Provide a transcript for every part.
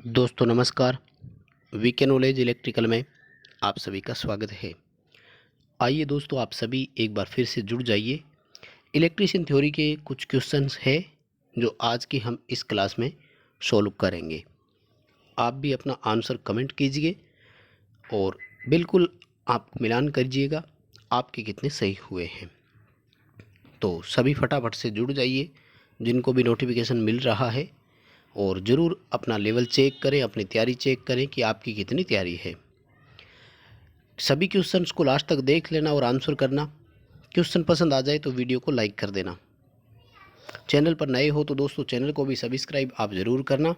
दोस्तों नमस्कार। VK knowledge electrical में आप सभी का स्वागत है। आइए दोस्तों, आप सभी एक बार फिर से जुड़ जाइए। इलेक्ट्रिशियन थ्योरी के कुछ क्वेश्चंस है जो आज की हम इस क्लास में सॉल्व करेंगे। आप भी अपना आंसर कमेंट कीजिए और बिल्कुल आप मिलान करिएगा आपके कितने सही हुए हैं। तो सभी फटाफट से जुड़ जाइए जिनको भी नोटिफिकेशन मिल रहा है, और ज़रूर अपना लेवल चेक करें, अपनी तैयारी चेक करें कि आपकी कितनी तैयारी है। सभी क्वेश्चंस को लास्ट तक देख लेना और आंसर करना। क्वेश्चन पसंद आ जाए तो वीडियो को लाइक कर देना। चैनल पर नए हो तो दोस्तों चैनल को भी सब्सक्राइब आप ज़रूर करना।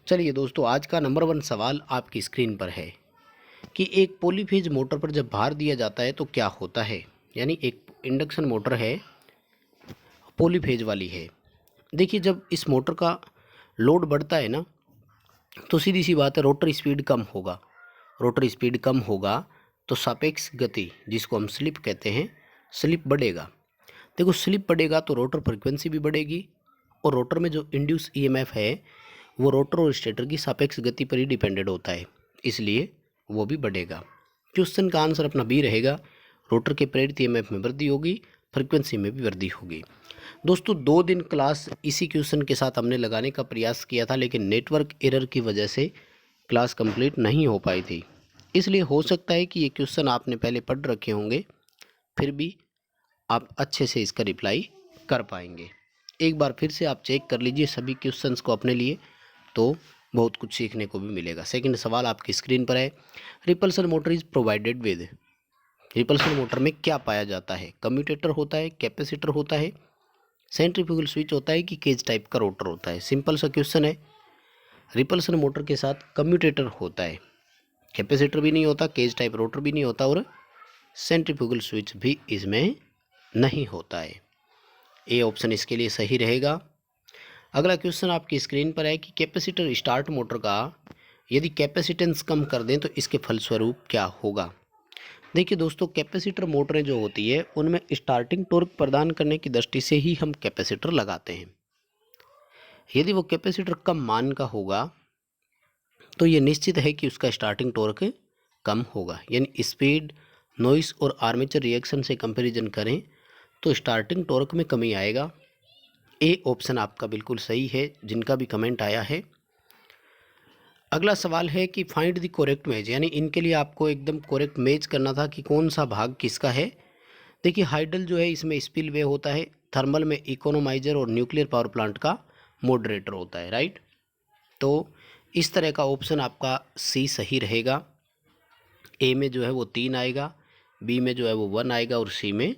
चलिए दोस्तों, आज का नंबर 1 सवाल आपकी स्क्रीन पर है कि एक पॉलीफेज मोटर पर जब भार दिया जाता है तो क्या होता है। यानी एक इंडक्शन मोटर है, पॉलीफेज वाली है। देखिए, जब इस मोटर का लोड बढ़ता है ना, तो सीधी सी बात है रोटर स्पीड कम होगा। रोटर स्पीड कम होगा तो सापेक्ष गति, जिसको हम स्लिप कहते हैं, स्लिप बढ़ेगा। देखो, स्लिप बढ़ेगा तो रोटर फ्रीक्वेंसी भी बढ़ेगी, और रोटर में जो इंड्यूस ईएमएफ है वो रोटर और स्टेटर की सापेक्ष गति पर ही डिपेंडेंट होता है, इसलिए वो भी बढ़ेगा। क्वेश्चन का आंसर अपना बी रहेगा। रोटर के प्रेरित ईएमएफ में वृद्धि होगी, फ्रीक्वेंसी में भी वृद्धि होगी। दोस्तों 2 दिन क्लास इसी क्वेश्चन के साथ हमने लगाने का प्रयास किया था, लेकिन नेटवर्क एरर की वजह से क्लास कंप्लीट नहीं हो पाई थी। इसलिए हो सकता है कि ये क्वेश्चन आपने पहले पढ़ रखे होंगे, फिर भी आप अच्छे से इसका रिप्लाई कर पाएंगे। एक बार फिर से आप चेक कर लीजिए सभी क्वेश्चंस को अपने लिए, तो बहुत कुछ सीखने को भी मिलेगा। सेकंड सवाल आपकी स्क्रीन पर है। Repulsion motor is provided with. Repulsion motor में क्या पाया जाता है? कम्यूटेटर होता है, कैपेसिटर होता है, सेंट्रीफ्यूगल स्विच होता है कि केज टाइप का रोटर होता है। सिंपल सा क्वेश्चन है। रिपल्सन मोटर के साथ कम्यूटेटर होता है, कैपेसिटर भी नहीं होता, केज टाइप रोटर भी नहीं होता, और सेंट्रीफ्यूगल स्विच भी इसमें नहीं होता है। ए ऑप्शन इसके लिए सही रहेगा। अगला क्वेश्चन आपकी स्क्रीन पर है कि कैपेसिटर स्टार्ट मोटर का यदि कैपेसिटेंस कम कर दें तो इसके फलस्वरूप क्या होगा। देखिए दोस्तों, कैपेसिटर मोटरें जो होती है उनमें स्टार्टिंग टॉर्क प्रदान करने की दृष्टि से ही हम कैपेसिटर लगाते हैं। यदि वो कैपेसिटर कम मान का होगा तो ये निश्चित है कि उसका स्टार्टिंग टॉर्क कम होगा। यानी स्पीड, नॉइस और आर्मेचर रिएक्शन से कंपैरिजन करें तो स्टार्टिंग टॉर्क में कमी आएगा। ए ऑप्शन आपका बिल्कुल सही है जिनका भी कमेंट आया है। अगला सवाल है कि फाइंड द करेक्ट मैच। यानी इनके लिए आपको एकदम करेक्ट मैच करना था कि कौन सा भाग किसका है। देखिए, हाइडल जो है इसमें स्पिलवे होता है, थर्मल में इकोनोमाइजर और न्यूक्लियर पावर प्लांट का मॉडरेटर होता है, राइट। तो इस तरह का ऑप्शन आपका सी सही रहेगा। ए में जो है वो 3 आएगा, बी में जो है वो 1 आएगा और सी में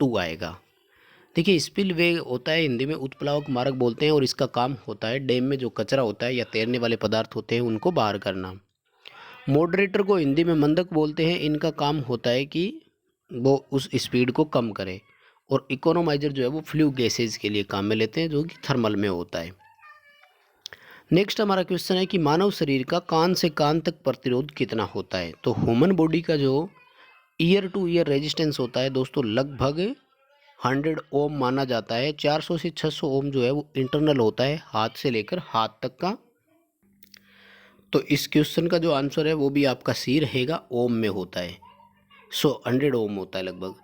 2 आएगा। देखिए, स्पिलवे होता है हिंदी में उत्प्लावक मार्ग बोलते हैं, और इसका काम होता है डैम में जो कचरा होता है या तैरने वाले पदार्थ होते हैं उनको बाहर करना। मॉडरेटर को हिंदी में मंदक बोलते हैं, इनका काम होता है कि वो उस स्पीड को कम करे। और इकोनोमाइजर जो है वो फ्लू गैसेज के लिए काम में लेते हैं, जो कि थर्मल में होता है। नेक्स्ट हमारा क्वेश्चन है कि मानव शरीर का कान से कान तक प्रतिरोध कितना होता है। तो ह्यूमन बॉडी का जो ईयर टू ईयर रेजिस्टेंस होता है दोस्तों, लगभग 100 ओम माना जाता है। 400 से 600 ओम जो है वो इंटरनल होता है, हाथ से लेकर हाथ तक का। तो इस क्वेश्चन का जो आंसर है वो भी आपका सी रहेगा, ओम में होता है। 100 ओम होता है लगभग।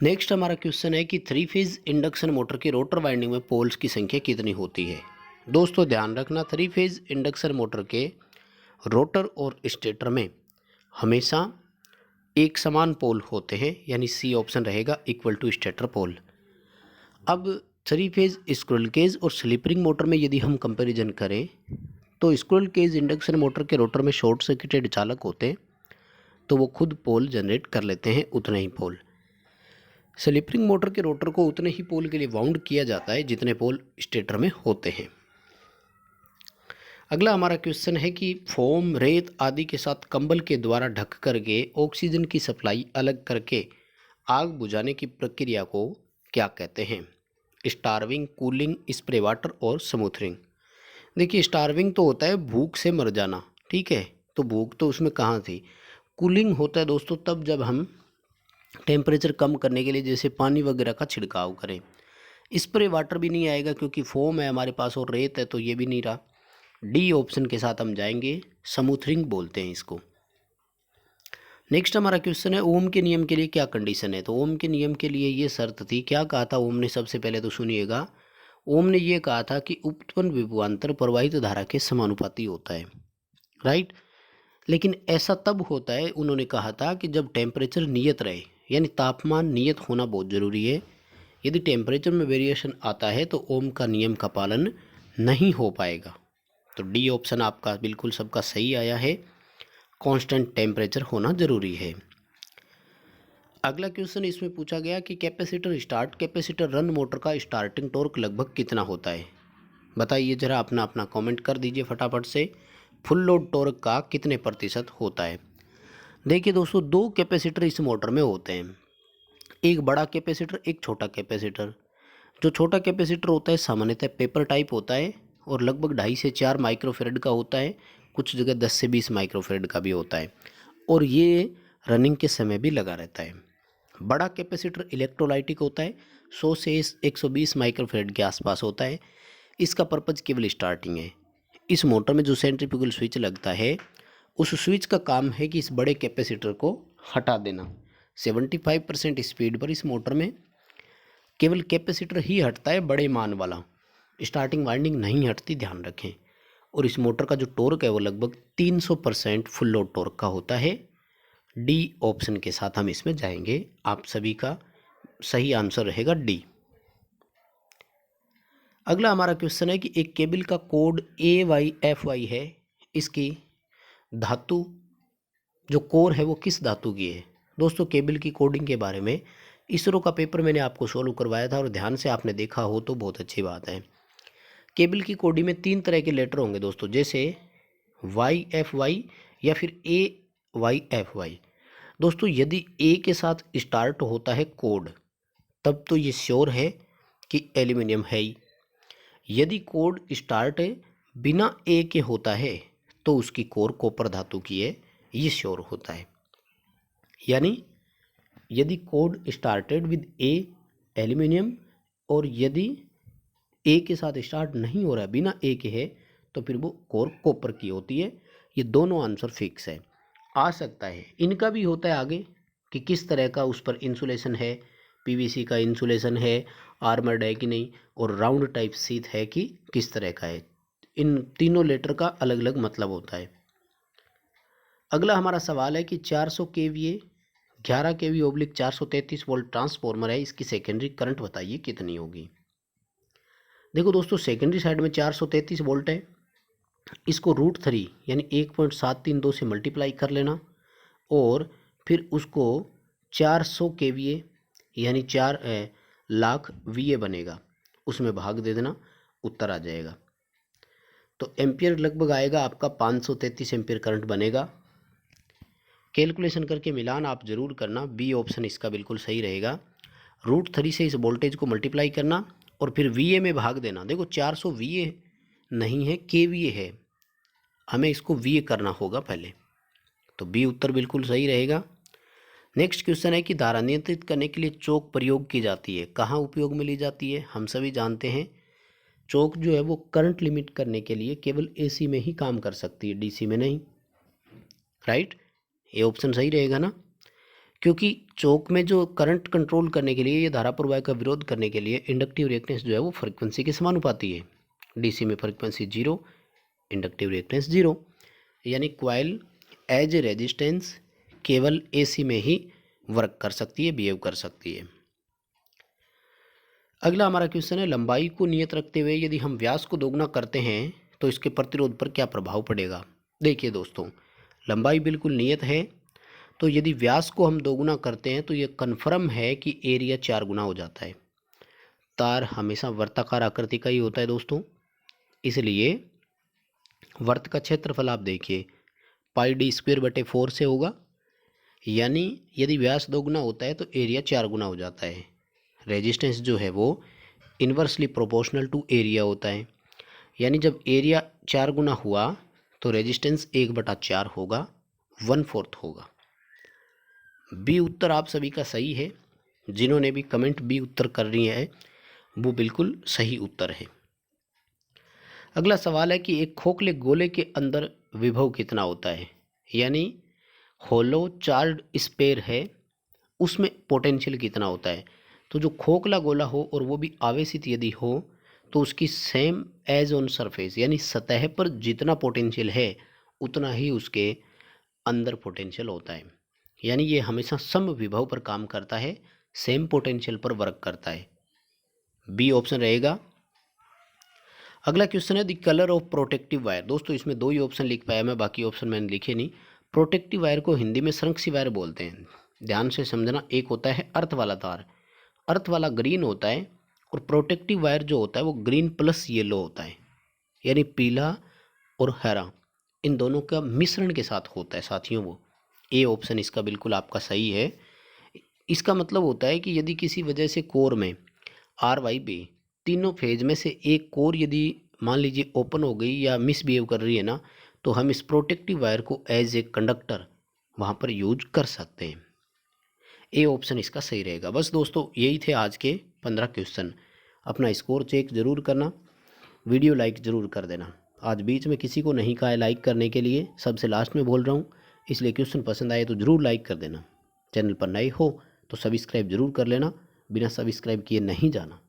नेक्स्ट हमारा क्वेश्चन है कि 3 फेज इंडक्शन मोटर के रोटर वाइंडिंग में पोल्स की संख्या कितनी होती है। दोस्तों ध्यान रखना, 3 फेज इंडक्शन मोटर के रोटर और स्टेटर में हमेशा एक समान पोल होते हैं, यानी सी ऑप्शन रहेगा, इक्वल टू स्टेटर पोल। अब 3 फेज स्क्विरल केज और स्लिप रिंग मोटर में यदि हम कंपैरिजन करें तो स्क्विरल केज इंडक्शन मोटर के रोटर में शॉर्ट सर्किटेड चालक होते हैं, तो वो खुद पोल जनरेट कर लेते हैं उतने ही पोल। स्लिप रिंग मोटर के रोटर को उतने ही पोल के लिए वाउंड किया जाता है जितने पोल स्टेटर में होते हैं। अगला हमारा क्वेश्चन है कि फोम, रेत आदि के साथ कंबल के द्वारा ढक करके ऑक्सीजन की सप्लाई अलग करके आग बुझाने की प्रक्रिया को क्या कहते हैं। स्टार्विंग, कूलिंग, स्प्रे वाटर और स्मूथरिंग। देखिए, स्टार्विंग तो होता है भूख से मर जाना, ठीक है, तो भूख तो उसमें कहाँ थी। कूलिंग होता है दोस्तों तब जब हम टेम्परेचर कम करने के लिए जैसे पानी वगैरह का छिड़काव करें। स्प्रे वाटर भी नहीं आएगा क्योंकि फोम है हमारे पास और रेत है, तो ये भी नहीं रहा। डी ऑप्शन के साथ हम जाएंगे, स्मूथरिंग बोलते हैं इसको। नेक्स्ट हमारा क्वेश्चन है ओम के नियम के लिए क्या कंडीशन है। तो ओम के नियम के लिए ये शर्त थी, क्या कहा था ओम ने, सबसे पहले तो सुनिएगा। ओम ने ये कहा था कि उत्पन्न विभवांतर प्रवाहित धारा के समानुपाती होता है, राइट। लेकिन ऐसा तब होता है, उन्होंने कहा था कि जब टेम्परेचर नियत रहे, यानी तापमान नियत होना बहुत ज़रूरी है। यदि टेम्परेचर में वेरिएशन आता है तो ओम का नियम का पालन नहीं हो पाएगा। तो डी ऑप्शन आपका बिल्कुल सबका सही आया है, कांस्टेंट टेम्परेचर होना ज़रूरी है। अगला क्वेश्चन इसमें पूछा गया कि कैपेसिटर रन मोटर का स्टार्टिंग टॉर्क लगभग कितना होता है। बताइए ज़रा, अपना अपना कमेंट कर दीजिए फटाफट से। फुल लोड टॉर्क का कितने प्रतिशत होता है। देखिए दोस्तों, दो कैपेसिटर इस मोटर में होते हैं, एक बड़ा कैपेसिटर, एक छोटा कैपेसिटर। जो छोटा कैपेसिटर होता है सामान्यतः पेपर टाइप होता है और लगभग 2.5 से 4 माइक्रोफेरेड का होता है, कुछ जगह 10 से 20 माइक्रोफेरेड का भी होता है, और ये रनिंग के समय भी लगा रहता है। बड़ा कैपेसिटर इलेक्ट्रोलाइटिक होता है, 100 से 120 माइक्रोफेरेड के आसपास होता है। इसका पर्पज़ केवल स्टार्टिंग है। इस मोटर में जो सेंट्रीफ्यूगल स्विच लगता है, उस स्विच का काम है कि इस बड़े कैपेसिटर को हटा देना। 75% स्पीड पर इस मोटर में केवल कैपेसिटर ही हटता है, बड़े मान वाला, स्टार्टिंग वाइंडिंग नहीं हटती, ध्यान रखें। और इस मोटर का जो टॉर्क है वो लगभग 300% फुल लोड टॉर्क का होता है। डी ऑप्शन के साथ हम इसमें जाएंगे, आप सभी का सही आंसर रहेगा डी। अगला हमारा क्वेश्चन है कि एक केबल का कोड AYFY है, इसकी धातु जो कोर है वो किस धातु की है। दोस्तों, केबल की कोडिंग के बारे में इसरो का पेपर मैंने आपको सोल्व करवाया था और ध्यान से आपने देखा हो तो बहुत अच्छी बात है। केबल की कोडिंग में 3 तरह के लेटर होंगे दोस्तों, जैसे YFY या फिर AYFY। दोस्तों, यदि ए के साथ स्टार्ट होता है कोड, तब तो ये श्योर है कि एल्यूमिनियम है ही। यदि कोड स्टार्ट बिना ए के होता है तो उसकी कोर कॉपर धातु की है, ये श्योर होता है। यानी यदि code started with A aluminium, और यदि ए के साथ स्टार्ट नहीं हो रहा है, बिना ए के है, तो फिर वो कोर कॉपर की होती है। ये दोनों आंसर फिक्स है। आ सकता है इनका भी होता है आगे कि किस तरह का उस पर इंसुलेशन है, पीवीसी का इंसुलेशन है, आर्मर्ड है कि नहीं, और राउंड टाइप सीट है कि किस तरह का है। इन तीनों लेटर का अलग अलग मतलब होता है। अगला हमारा सवाल है कि 400 केवीए 11 केवी ओब्लिक 433 वोल्ट ट्रांसफॉर्मर है, इसकी सेकेंडरी करंट बताइए कितनी होगी। देखो दोस्तों, सेकेंडरी साइड में 433 वोल्ट है, इसको √3 यानी 1.732 से मल्टीप्लाई कर लेना, और फिर उसको 400 केवीए यानी 4 लाख वीए बनेगा, उसमें भाग दे देना, उत्तर आ जाएगा। तो एम्पियर लगभग आएगा आपका 533 एम्पियर करंट बनेगा। कैलकुलेशन करके मिलान आप ज़रूर करना, बी ऑप्शन इसका बिल्कुल सही रहेगा। √3 से इस वोल्टेज को मल्टीप्लाई करना और फिर वीए में भाग देना। देखो 400 वीए नहीं है, केवीए है, हमें इसको वीए करना होगा पहले, तो बी उत्तर बिल्कुल सही रहेगा। नेक्स्ट क्वेश्चन है कि धारा नियंत्रित करने के लिए चौक प्रयोग की जाती है, कहाँ उपयोग में ली जाती है। हम सभी जानते हैं चौक जो है वो करंट लिमिट करने के लिए केवल एसी में ही काम कर सकती है, डीसी में नहीं, राइट। ये ऑप्शन सही रहेगा ना, क्योंकि चौक में जो करंट कंट्रोल करने के लिए, ये धारा प्रवाह का विरोध करने के लिए इंडक्टिव रिएक्टेंस जो है वो फ्रीक्वेंसी के समानुपाती है। डीसी में फ्रीक्वेंसी 0, इंडक्टिव रिएक्टेंस 0, यानी कॉइल एज ए रेजिस्टेंस केवल एसी में ही वर्क कर सकती है, बिहेव कर सकती है। अगला हमारा क्वेश्चन है लंबाई को नियत रखते हुए यदि हम व्यास को दोगुना करते हैं तो इसके प्रतिरोध पर क्या प्रभाव पड़ेगा। देखिए दोस्तों, लंबाई बिल्कुल नियत है, तो यदि व्यास को हम दोगुना करते हैं तो ये कन्फर्म है कि एरिया 4 गुना हो जाता है। तार हमेशा वर्ताकार आकृति का ही होता है दोस्तों, इसलिए वर्त का क्षेत्रफल आप देखिए πd²/4 से होगा, यानी यदि व्यास दोगुना होता है तो एरिया 4 गुना हो जाता है। रेजिस्टेंस जो है वो इन्वर्सली प्रोपोर्शनल टू एरिया होता है, यानी जब एरिया 4 गुना हुआ तो रेजिस्टेंस 1/4 होगा, 1/4 होगा। बी उत्तर आप सभी का सही है, जिन्होंने भी कमेंट बी उत्तर कर रही है वो बिल्कुल सही उत्तर है। अगला सवाल है कि एक खोखले गोले के अंदर विभव कितना होता है, यानी होलो चार्ज स्फीयर है उसमें पोटेंशियल कितना होता है। तो जो खोखला गोला हो और वो भी आवेशित यदि हो तो उसकी सेम एज ऑन सरफेस, यानी सतह पर जितना पोटेंशियल है उतना ही उसके अंदर पोटेंशियल होता है। यानी ये हमेशा सम विभव पर काम करता है, सेम पोटेंशियल पर वर्क करता है। बी ऑप्शन रहेगा। अगला क्वेश्चन है the colour of protective wire. दोस्तों इसमें दो ही ऑप्शन लिख पाया मैं, बाकी ऑप्शन मैंने लिखे नहीं। प्रोटेक्टिव वायर को हिंदी में संरक्षी वायर बोलते हैं। ध्यान से समझना, एक होता है अर्थ वाला तार, अर्थ वाला ग्रीन होता है, और प्रोटेक्टिव वायर जो होता है वो ग्रीन प्लस येलो होता है, यानी पीला और हरा इन दोनों का मिश्रण के साथ होता है साथियों। वो ए ऑप्शन इसका बिल्कुल आपका सही है। इसका मतलब होता है कि यदि किसी वजह से कोर में आर वाई बी तीनों फेज में से एक कोर यदि मान लीजिए ओपन हो गई या मिसबिहेव कर रही है ना, तो हम इस प्रोटेक्टिव वायर को एज ए कंडक्टर वहाँ पर यूज कर सकते हैं। ए ऑप्शन इसका सही रहेगा। बस दोस्तों यही थे आज के 15 क्वेश्चन। अपना स्कोर चेक ज़रूर करना, वीडियो लाइक ज़रूर कर देना। आज बीच में किसी को नहीं कहा है लाइक करने के लिए, सबसे लास्ट में बोल रहा हूँ, इसलिए क्वेश्चन पसंद आए तो ज़रूर लाइक कर देना। चैनल पर नए हो तो सब्सक्राइब ज़रूर कर लेना, बिना सब्सक्राइब किए नहीं जाना।